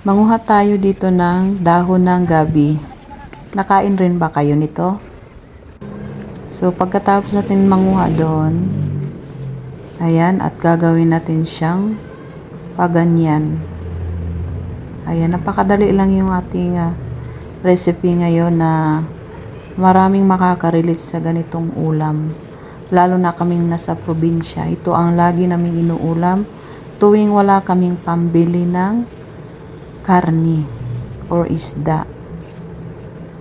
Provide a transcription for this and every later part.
Manguha tayo dito ng dahon ng gabi. Nakain rin ba kayo nito? So, pagkatapos natin manguha doon, ayan, at gagawin natin siyang paganyan. Ayan, napakadali lang yung ating recipe ngayon na maraming makakarelate sa ganitong ulam. Lalo na kaming nasa probinsya. Ito ang lagi naming inuulam tuwing wala kaming pambili ng karni or isda.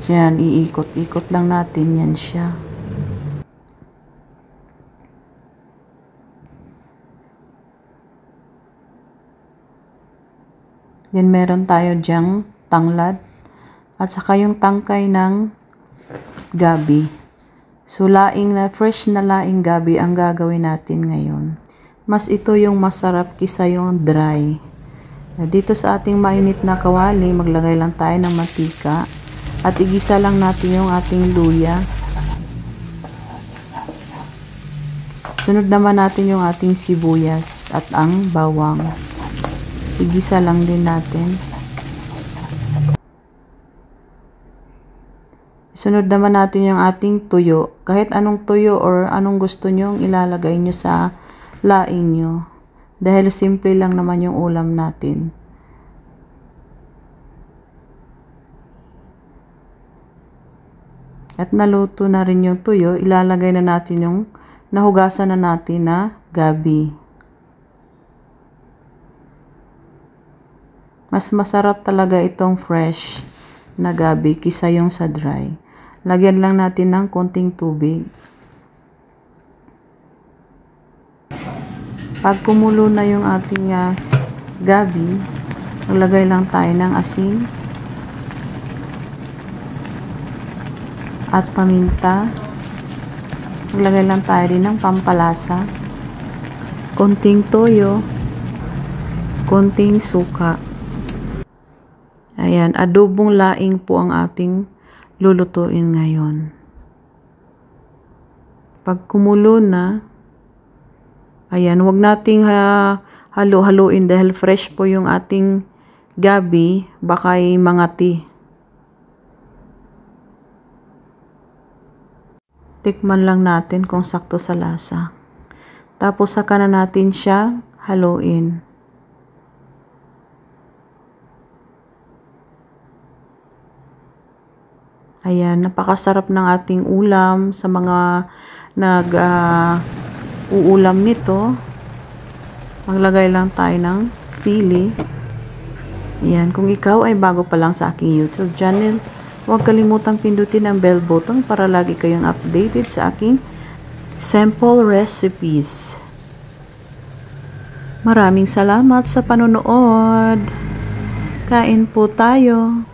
Yan, iikot-ikot lang natin yan siya. Then meron tayo diyang tanglad at saka yung tangkay ng gabi. So laing na fresh na laing gabi ang gagawin natin ngayon. Mas ito yung masarap kisa yung dry. Dito sa ating mainit na kawali, maglagay lang tayo ng mantika at igisa lang natin yung ating luya. Sunod naman natin yung ating sibuyas at ang bawang. Igisa lang din natin. Sunod naman natin yung ating tuyo. Kahit anong tuyo or anong gusto nyong ilalagay nyo sa laing nyo. Dahil simple lang naman yung ulam natin. At naluto na rin yung tuyo, ilalagay na natin yung nahugasan na natin na gabi. Mas masarap talaga itong fresh na gabi kisa yung sa dry. Lagyan lang natin ng konting tubig. Pag kumulo na yung ating gabi, maglagay lang tayo ng asin at paminta. Maglagay lang tayo din ng pampalasa, konting toyo, konting suka. Ayan, adobong laing po ang ating lulutuin ngayon. Pag kumulo na, ayan, huwag nating halo-haluin dahil fresh po yung ating gabi, baka ay mangati. Tikman lang natin kung sakto sa lasa. Tapos saka na natin siya haluin. Ayan, napakasarap ng ating ulam sa mga uulam nito. Maglagay lang tayo ng sili. Ayan, kung ikaw ay bago pa lang sa aking YouTube channel, huwag kalimutang pindutin ang bell button para lagi kayong updated sa aking simple recipes. Maraming salamat sa panonood. Kain po tayo.